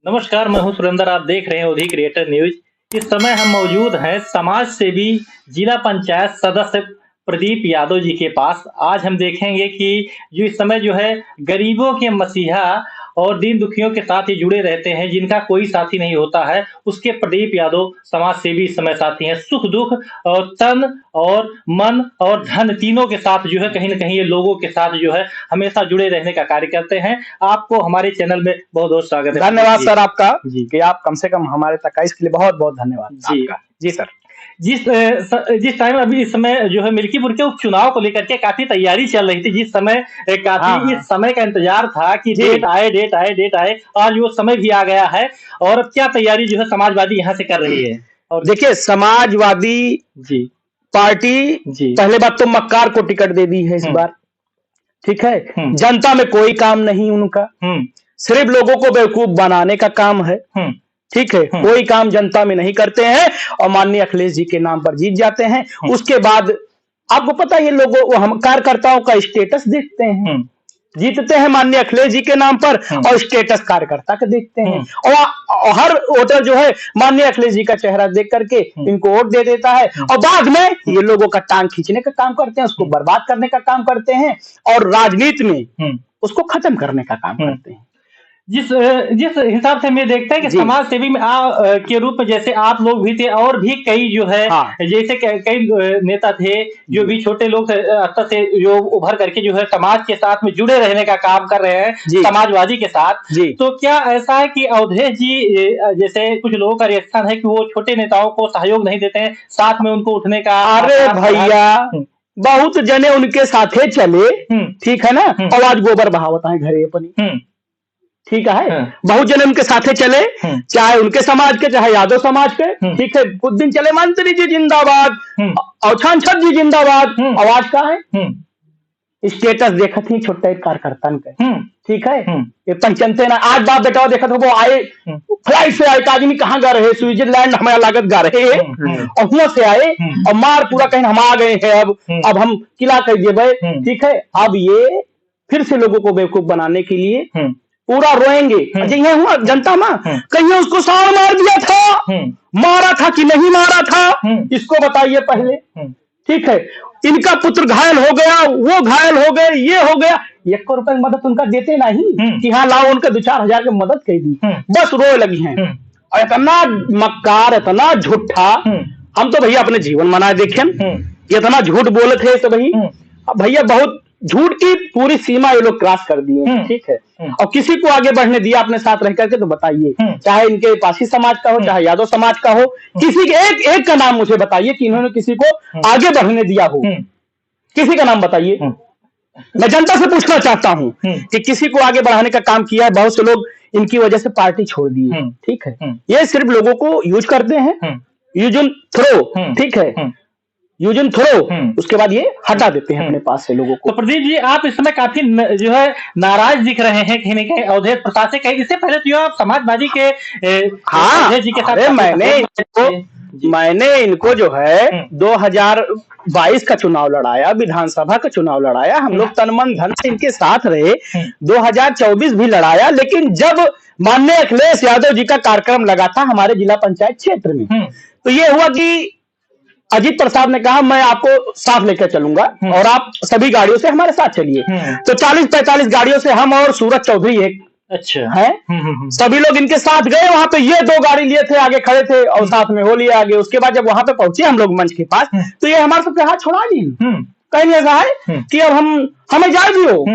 नमस्कार, मैं हूं सुरेंद्र। आप देख रहे हैं ओधी क्रिएटर न्यूज। इस समय हम मौजूद हैं समाज सेवी जिला पंचायत सदस्य प्रदीप यादव जी के पास। आज हम देखेंगे कि जो इस समय जो है गरीबों के मसीहा और दीन दुखियों के साथ ही जुड़े रहते हैं, जिनका कोई साथी नहीं होता है, उसके प्रदीप यादव समाज सेवी इस समय साथी हैं। सुख दुख और तन और मन और धन तीनों के साथ जो है कहीं ना कहीं ये लोगों के साथ जो है हमेशा जुड़े रहने का कार्य करते हैं। आपको हमारे चैनल में बहुत बहुत स्वागत है। धन्यवाद सर आपका जी। कि आप कम से कम हमारे तक आए, इसके लिए बहुत बहुत धन्यवाद जी। आपका। जी सर। जिस टाइम अभी इस समय जो है मिल्कीपुर के उपचुनाव को लेकर के काफी तैयारी चल रही थी, जिस समय काफी इस समय का इंतजार था कि डेट आए और वो समय भी आ गया है। और अब क्या तैयारी जो है समाजवादी यहाँ से कर रही है? और देखिए, समाजवादी जी पार्टी जी पहले बात तो मक्कार को टिकट दे दी है इस बार, ठीक है। जनता में कोई काम नहीं उनका, सिर्फ लोगों को बेवकूफ बनाने का काम है, ठीक है। कोई काम जनता में नहीं करते हैं और माननीय अखिलेश जी के नाम पर जीत जाते हैं। उसके बाद आपको पता है, ये लोगों हम कार्यकर्ताओं का स्टेटस देखते हैं, जीतते हैं माननीय अखिलेश जी के नाम पर और स्टेटस कार्यकर्ता का देखते हैं। और हर वोटर जो है माननीय अखिलेश जी का चेहरा देख करके इनको वोट दे देता है और बाद में ये लोगों का टांग खींचने का काम करते हैं, उसको बर्बाद करने का काम करते हैं और राजनीति में उसको खत्म करने का काम करते हैं। जिस हिसाब से मैं देखते हैं कि समाज सेवी में के रूप में जैसे आप लोग भी थे और भी कई जो है जैसे कई नेता थे जो भी छोटे लोग स्तर से जो उभर करके जो है समाज के साथ में जुड़े रहने का काम कर रहे हैं समाजवादी के साथ। तो क्या ऐसा है कि अवधेश जी जैसे कुछ लोगों का रिएक्शन है कि वो छोटे नेताओं को सहयोग नहीं देते हैं, साथ में उनको उठने का? अरे भैया, बहुत जने उनके साथे चले, ठीक है ना, और आज गोबर बहावत है घरे अपनी, ठीक है। बहुत जने उनके साथे चले, चाहे उनके समाज के चाहे यादव समाज के, ठीक है। कुछ दिन चले मंत्री जी जिंदाबाद और सांसद जी जिंदाबाद, आवाज का है स्टेटस देखा थी छोटे कार्यकर्ता के, ठीक है। ये पंचनते ना आज बाप बेटा देखा था, वो आए फ्लाइट से आए, आदमी कहाँ गा रहे, स्विट्जरलैंड हमारा लागत गा रहे और वहां से आए और मार पूरा कहीं हम आ गए हैं, अब हम किला कर देवे, ठीक है। अब ये फिर से लोगों को बेवकूफ बनाने के लिए पूरा रोएंगे। ये हुआ जनता में कहीं उसको साड़ मार दिया था, मारा था कि नहीं मारा था, इसको बताइए पहले, ठीक है। इनका पुत्र घायल हो गया, वो घायल हो गए, ये हो गया, 1 रुपए मदद उनका देते नहीं कि हाँ लाओ उनका 2-4 हजार की मदद कर दी, बस रोए लगी हैं। और इतना मक्कार, इतना झूठा, हम तो भैया अपने जीवन मनाए देखें, इतना झूठ बोले थे तो भैया बहुत झूठ की पूरी सीमा ये लोग क्रॉस कर दिए, ठीक है। और किसी को आगे बढ़ने दिया अपने साथ रह करके, तो बताइए, चाहे इनके पासी समाज का हो चाहे यादव समाज का हो, किसी के एक का नाम मुझे बताइए कि इन्होंने किसी को आगे बढ़ने दिया हो, किसी का नाम बताइए। मैं जनता से पूछना चाहता हूं कि किसी को आगे बढ़ाने का काम किया है? बहुत से लोग इनकी वजह से पार्टी छोड़ दी है, ठीक है। ये सिर्फ लोगों को यूज करते हैं, यूज एंड थ्रो, ठीक है, यूज एंड थ्रो, उसके बाद ये हटा देते हैं अपने पास से लोगों को। तो प्रदीप जी, आप इस समय काफी जो है नाराज दिख रहे हैं कहीं न कहीं अवधेश प्रसाद से। कहीं इससे पहले तो आप समाजवादी के अवधेश जी के साथ मैंने इनको जो है 2022 का चुनाव लड़ाया, विधानसभा का चुनाव लड़ाया, हम लोग तन मन धन से इनके साथ रहे, 2024 भी लड़ाया। लेकिन जब माननीय अखिलेश यादव जी का कार्यक्रम लगा था हमारे जिला पंचायत क्षेत्र में, तो ये हुआ कि अजीत प्रसाद ने कहा मैं आपको साथ लेकर चलूंगा और आप सभी गाड़ियों से हमारे साथ चलिए। तो 40-45 गाड़ियों से हम और सूरज चौधरी एक है, सभी लोग इनके साथ गए वहां पे। ये 2 गाड़ी लिए थे, आगे खड़े थे और साथ में हो लिया आगे। उसके बाद जब वहां पे पहुंचे हम लोग मंच के पास, तो ये हमारे सबके हाथ छोड़ा दी, कहीं ऐसा है कि अब हमें जाए दियो,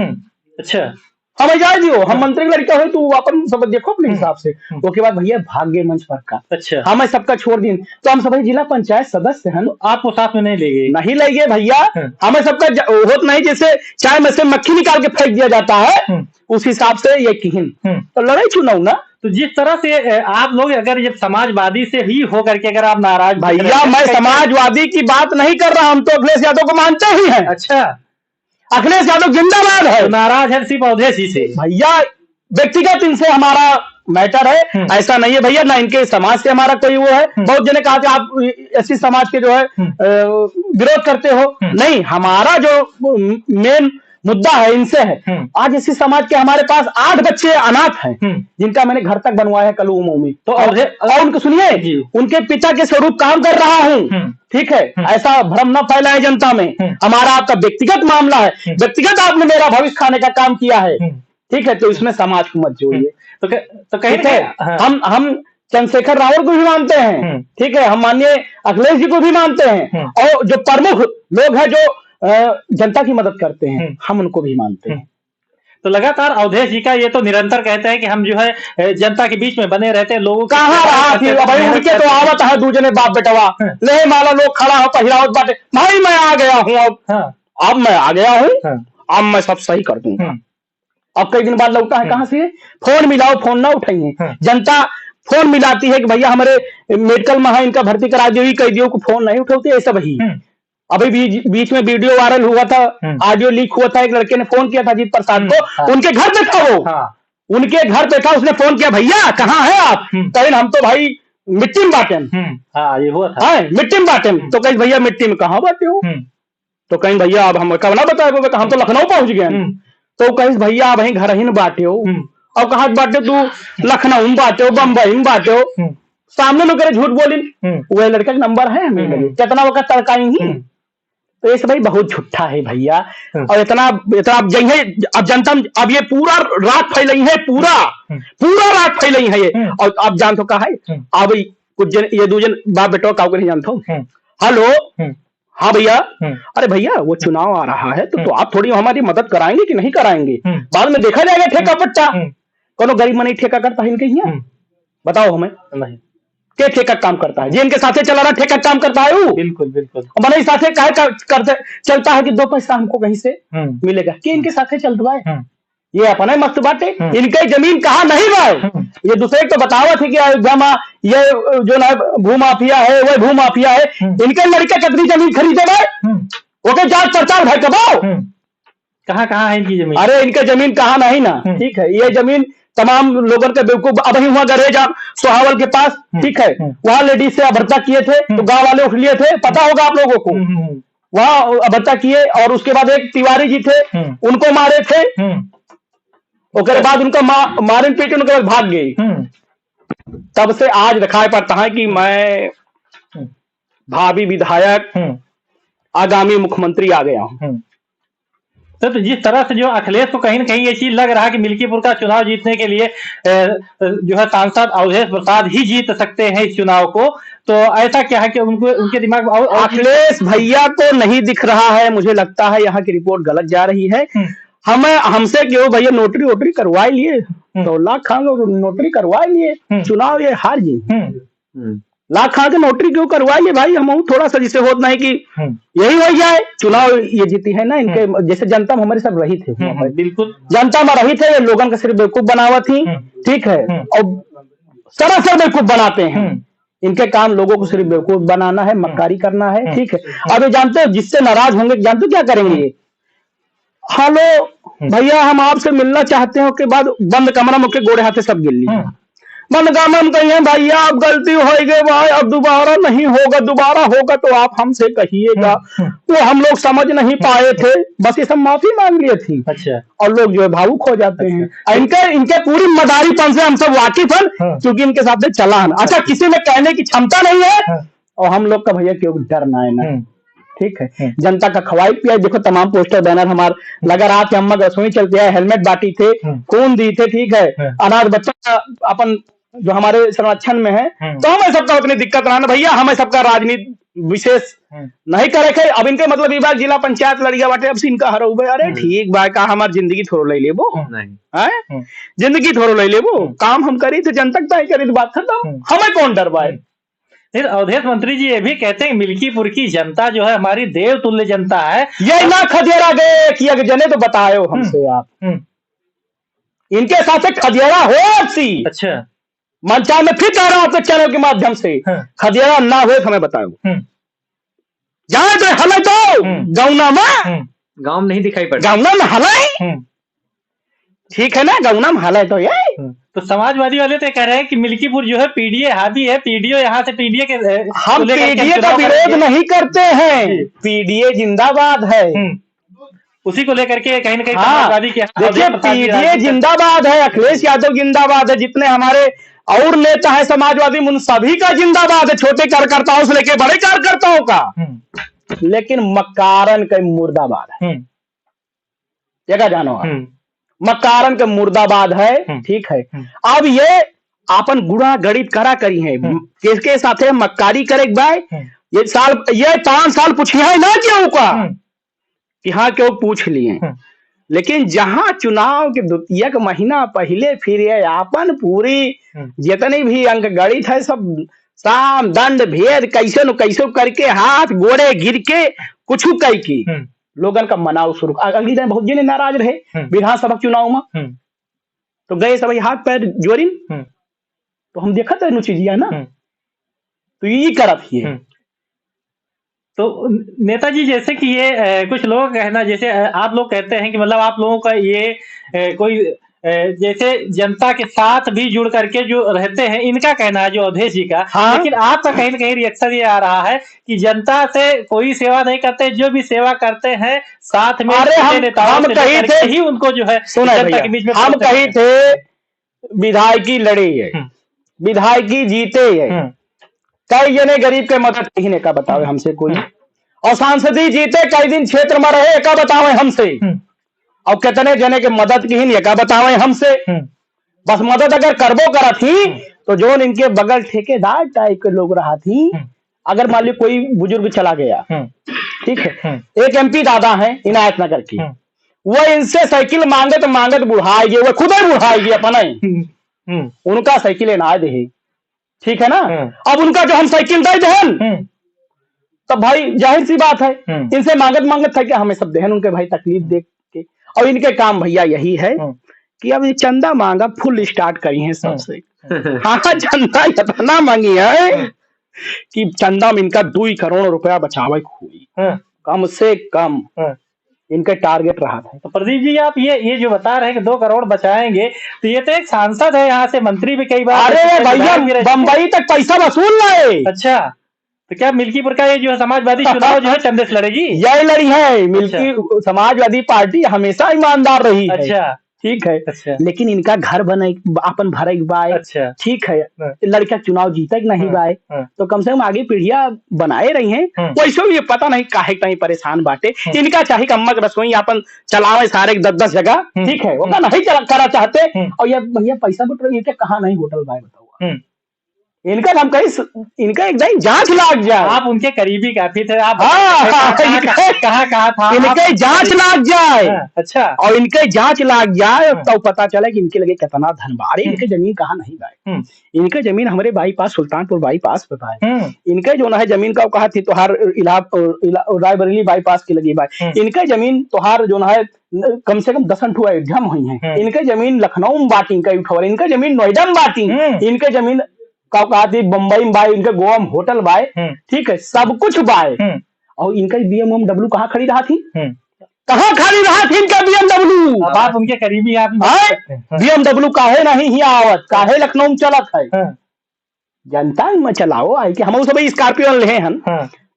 अच्छा हमें जाए दियो, हम मंत्री की लड़का हो, तू अपन सब देखो अपने हिसाब से। उसके बाद भैया भाग्य मंच पर का, अच्छा हमें सबका छोड़ दी। तो हम सभी जिला पंचायत सदस्य हैं, आपको साथ में नहीं ले गए भैया, हमें सबका होत नहीं, जैसे चाय में से मक्खी निकाल के फेंक दिया जाता है, उस हिसाब से ये किहिन तो लड़ाई चुनाव ना। तो जिस तरह से आप लोग अगर जब समाजवादी से ही हो करके अगर आप नाराज, भैया मैं समाजवादी की बात नहीं कर रहा, हम तो अखिलेश यादव को मानते ही हैं। अच्छा, अखिलेश यादव जिंदाबाद है। तो नाराज है सिर्फ अवधेश जी से? भैया व्यक्तिगत इनसे हमारा मैटर है, ऐसा नहीं है भैया, ना इनके समाज से हमारा कोई वो है। बहुत जने कहा कि आप ऐसी समाज के जो है विरोध करते हो, नहीं, हमारा जो मेन मुद्दा है, इनसे है। आज इसी समाज के हमारे पास 8 बच्चे अनाथ हैं, जिनका मैंने घर तक बनवाया है कलूमों में। तो और उनको सुनिए, उनके पिता के स्वरूप काम कर रहा हूँ, ठीक है। ऐसा भ्रम न फैलाए जनता में, हमारा आपका व्यक्तिगत मामला है, व्यक्तिगत आपने मेरा भविष्य खाने का काम किया है, ठीक है। तो इसमें समाज को मत जोड़िए। तो कहीं है हम चंद्रशेखर रावत को भी मानते हैं, ठीक है, हम माननीय अखिलेश जी को भी मानते हैं, और जो प्रमुख लोग हैं जो जनता की मदद करते हैं, हम उनको भी मानते हैं। तो लगातार अवधेश जी का ये तो निरंतर कहते हैं कि हम जो है जनता के बीच में बने रहते हैं, लोगों कहाँ रहा थी भाई, उनके तो आवत है दूजने बाप बेटवा ले माला लोग खड़ा हो पहिरावत बाटे, भाई मैं आ गया हूँ, अब मैं आ गया हूँ, अब मैं सब सही कर दूंगा। अब कई दिन बाद लौटा है कहाँ से, फोन मिलाओ, फोन ना उठाइए। जनता फोन मिलाती है कि भैया हमारे मेडिकल में है, इनका भर्ती करा दो, कैदियों को फोन नहीं उठाते, ऐसा वही। अभी बीच में वीडियो वायरल हुआ था, ऑडियो लीक हुआ था, एक लड़के ने फोन किया था अजीत प्रसाद को, उनके घर पे था वो, उनके घर पे था, उसने फोन किया, भैया कहाँ है आप? कहीं हम तो भाई मिट्टी में बांटे, ये हुआ था, मिट्टी में बांटे। तो कहीं भैया मिट्टी में कहाँ बांटे हो? तो कहीं भैया अब हम कब ना बताए, हम तो लखनऊ पहुंच गए। तो कहीं भैया वहीं घर ही बांटे हो, और कहा बांटे तू लखनऊ में बांटे हो, बम्बई में बांटे हो, सामने लोग झूठ बोली, वो लड़के का नंबर है हमें, कितना वक्त तड़काएंगी। तो ये सब भाई बहुत झूठा है भैया, और इतना अब जनता अब ये पूरा रात फैलाई है, पूरा रात फैलाई है ये। और आप जानते हो कहा है, अब कुछ ये दूजन बाप बेटो का नहीं जानते हो। हेलो, हाँ भैया, अरे भैया वो चुनाव आ रहा है, तो आप थोड़ी हमारी मदद कराएंगे कि नहीं कराएंगे? बाद में देखा जाएगा ठेका पट्टा, कौन गरीब मनी ठेका करता है इनके यहाँ? बताओ हमें, नहीं के ठेका काम करता है, जिनके साथे चला रहा ठेका काम करता है वो। बिल्कुल बिल्कुल। बने साथे काय करते चलता है कि 2 पैसा हमको कहीं से मिलेगा, कि इनके साथे चलता है, ये अपना मस्त बाटे, इनकी जमीन कहाँ नहीं भाई। ये दूसरे को बतावा थी कि ये जो ना भूमाफिया है, वो भूमाफिया है, इनके लड़के कितनी जमीन खरीदे भाई, ओके जांच पड़ताल भाई कबाओ, कहाँ है इनकी जमीन? अरे इनके जमीन कहाँ नहीं ना, ठीक है। ये जमीन तमाम लोगों के बेवकूफ, अब ही हुआ गरेजा सोहावल के पास, ठीक है, वहां लेडीज से अभद्रता किए थे, तो गांव वाले उठ लिए थे, पता होगा आप लोगों को, वहां अभद्रता किए, और उसके बाद एक तिवारी जी थे, उनको मारे थे, उसके बाद उनका मारन पीटे, उनके बाद भाग गई। तब से आज दिखाई पड़ता है कि मैं भावी विधायक, आगामी मुख्यमंत्री आ गया हूं। तो जिस तरह से जो अखिलेश को कहीं न कहीं ये चीज लग रहा है कि मिल्कीपुर का चुनाव जीतने के लिए जो है सांसद अवधेश प्रसाद ही जीत सकते हैं इस चुनाव को, तो ऐसा क्या है कि उनके दिमाग में अखिलेश भैया को नहीं दिख रहा है, मुझे लगता है यहाँ की रिपोर्ट गलत जा रही है। हमसे क्यों भैया नोटरी वोटरी करवा लिए, 2 लाख खा नोटरी करवा लिए, चुनाव ये हार जी, लाख खा के नोटरी क्यों करवाइए भाई, हम थोड़ा सा जिसे होता नहीं कि यही हो जाए, चुनाव ये जीती है ना इनके, जैसे जनता में हमारे सब रही थे, बिल्कुल जनता में रही थे, लोगों का सिर्फ बेवकूफ बनावा थी, ठीक है, और सरासर बेवकूफ बनाते हैं, इनके काम लोगों को सिर्फ बेवकूफ बनाना है, मक्कारी करना है, ठीक है। अब ये जानते हो जिससे नाराज होंगे, जानते हो क्या करेंगे, हेलो भैया हम आपसे मिलना चाहते हैं, के बाद बंद कमरा में गोड़े हाथे सब गिर ली, मनगामन कहिए भैया अब गलती हो गई भाई, अब दोबारा नहीं होगा, दोबारा होगा तो आप हमसे कहिएगा, तो हम लोग समझ नहीं पाए थे, बस ये सब माफी मांग लिए थी। अच्छा। और लोग जो है भावुक हो जाते हैं, इनके पूरी मदारीपन से हम सब वाकिफ हैं, क्योंकि इनके साथ चला है। अच्छा, किसी में कहने की क्षमता नहीं है, और हम लोग का भैया क्यों डरना है ना, ठीक है। जनता का खवाई पिया, देखो तमाम पोस्टर बैनर हमारे लगा रहा, हम रसोई चलते हैं, हेलमेट बांटी थे, खून दी थे, ठीक है, अनाथ बच्चा अपन जो हमारे संरक्षण में है, तो हमें सबका उतनी दिक्कत रहा ना भैया, हमें सबका राजनीति विशेष नहीं करे थे। अब इनके मतलब ये बात जिला पंचायत लड़िया बाटे, अब इनका हर हुए, अरे ठीक बा का हमारी जिंदगी थोड़ो ले लेबो, जिंदगी थोड़ो ले लेबो, काम हम करी थे, जनता तय करी तो बात खत्म, हमें कौन डरवाए। फिर अवधेश मंत्री जी ये भी कहते हैं मिल्कीपुर की जनता जो है हमारी देव तुल्य जनता है, ये ना खदेरा गए कि अगर जने तो बतायो हमसे आप, इनके साथ खदेरा हो सी। अच्छा, मंचा में फिर कह रहा हूं चैनल के माध्यम से, खदेरा ना हो हमें बताओ, जाए तो हमें तो गौना में, गांव में नहीं दिखाई पड़ता, गौना में हलाए, ठीक है ना, गौना में हलाए तो ये। तो समाजवादी वाले तो कह रहे हैं कि मिल्कीपुर जो है पीडीए हावी है, पीडीओ यहाँ से पीडीए के, हम पीडीए का विरोध नहीं करते हैं, पीडीए जिंदाबाद है, उसी को लेकर के कहीं ना कहीं हाँ, देखिए पीडीए जिंदाबाद है, अखिलेश यादव जिंदाबाद है, जितने हमारे और नेता है समाजवादी उन सभी का जिंदाबाद है, छोटे कार्यकर्ताओं से लेके बड़े कार्यकर्ताओं का। लेकिन मक्कारन का मुर्दाबाद है, जगह जानो मक्कारन का मुर्दाबाद है। ठीक है, अब ये आपन गुड़ा गणित करा करी है, किसके साथ मक्कारी करे भाई। ये 5 साल पूछिए है ना क्यों का कि हाँ क्यों पूछ लिए, लेकिन जहां चुनाव के 1 महीना पहले फिर ये आपन पूरी जितनी भी अंक गणित है सब साम दंड भेद कैसे न कैसे करके हाथ गोड़े गिर के कुछ कह की लोगन का मनाव शुरू। अगली दिन बहुत जिन्हें नाराज रहे विधानसभा चुनाव में, तो गए सब हाथ पैर जोरिन, तो हम देखा था चीजिया ना, तो ये करत ही तो नेताजी जैसे कि ये कुछ लोग कहना, जैसे आप लोग कहते हैं कि मतलब आप लोगों का ये कोई जैसे जनता के साथ भी जुड़ करके जो रहते हैं, इनका कहना है जो अवधेश जी का। हाँ? लेकिन आपका कहीं ना कहीं रिएक्शन ये आ रहा है कि जनता से कोई सेवा नहीं करते, जो भी सेवा करते हैं साथ में हम कहीं थे ही उनको जो है जनता के बीच में हम कहीं थे विधायकी लड़ी है, विधायकी जीते है, कई जने गरीब के मदद कहीं ने का बतावे हमसे कोई, और सांसदी जीते कई दिन क्षेत्र में रहे का बतावे हमसे, और कितने जने के मदद की ही का बतावे हमसे। बस मदद अगर करबो करा थी तो जो इनके बगल ठेकेदार टाइप के लोग रहा थी, अगर मान ली कोई बुजुर्ग चला गया, ठीक है, एक एमपी दादा है इनायत नगर की, वो इनसे साइकिल मांगत मांगत बुढ़ाएगी, वो खुद ही बुढ़ाएगी अपना, उनका साइकिल इनायत है, ठीक है ना। अब उनका जो हम साइकिल दे दहन, तब भाई जाहिर सी बात है इनसे मांगत मांगत था कि हमें सब दहन उनके भाई तकलीफ देख के, और इनके काम भैया यही है कि अब ये चंदा मांगा फुल स्टार्ट करी है सबसे। हाँ चंदा इतना मांगी है कि चंदा में इनका 2 करोड़ रुपया बचावे हुई, कम से कम इनका टारगेट रहा था। तो प्रदीप जी आप ये जो बता रहे हैं कि 2 करोड़ बचाएंगे, तो ये तो एक सांसद है, यहाँ से मंत्री भी कई बार। अरे भैया बम्बई तक पैसा वसूल लाए। अच्छा, तो क्या मिल्कीपुर का ये जो समाजवादी चुनाव जो है चंदे से लड़ेगी? यही लड़ी है मिल्की समाजवादी पार्टी हमेशा ईमानदार रही है। अच्छा, ठीक है। अच्छा। लेकिन इनका घर बने अपन भरे बाय। अच्छा। ठीक है, लड़का चुनाव जीते नहीं बाय, तो कम से कम आगे पीढ़िया बनाए रही हैं। वैसे ये पता नहीं काहे कहीं परेशान बाटे, इनका चाहे अम्मा के रसोई अपन चलावे सारे 10-10 जगह, ठीक है, वो नहीं करा चाहते, और ये भैया पैसा बुट रही है, कहाँ नहीं होटल बाय बताओ, इनका हम कहीं इनका एकदम जांच लाग जाए। आप उनके करीबी काफी थे, आप कहाँ था, इनके जांच लाग जाए। अच्छा, और इनके जांच लाग जाए तो पता चले कि इनके लगे कितना धन बारे, इनके जमीन कहाँ नहीं बाय, इनके जमीन हमारे बाईपास सुल्तानपुर बाईपास पे बाय, इनके जो है जमीन का कहा थी तोहार रायबरेली बाईपास की लगी बाय, इनके जमीन तोहार जो है कम से कम 10 अयोध्या में हुई है, इनके जमीन लखनऊ में बाटी का उठा, इनके जमीन नोएडा में बाटी, इनके जमीन कहा थी बम्बई में बाय, इनके गोवा में होटल बाय, ठीक है, सब कुछ बाय। और इनका BMW कहाँ खड़ी रहा थी, कहाँ खड़ी रहा थी इनका BMW? अब आप उनके करीबी आप BMW काहे नहीं ही आवत, काहे लखनऊ में चलत है, जनता में चलाओ आई कि हम सब स्कॉर्पियो ले हन,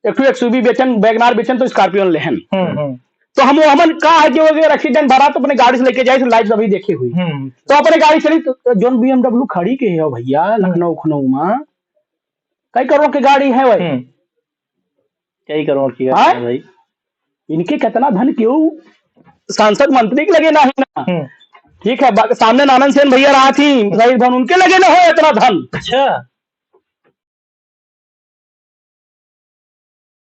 एक XUV बेचन, वैगनार बेचन तो स्कॉर्पियो ले हन, तो हमन का है जो अगर एक्सीडेंट भरा तो अपने गाड़ी से लेके जाए, तो लाइव अभी देखी हुई, तो अपने गाड़ी चली, तो जो BMW खड़ी के है भैया लखनऊ खनऊ में, कई करोड़ की गाड़ी है भाई, कई करोड़ की है भाई, इनके कितना धन क्यों सांसद मंत्री के लगे ना है ना, ठीक है, सामने नानन सेन भैया रहा थी, उनके लगे ना हो इतना धन। अच्छा,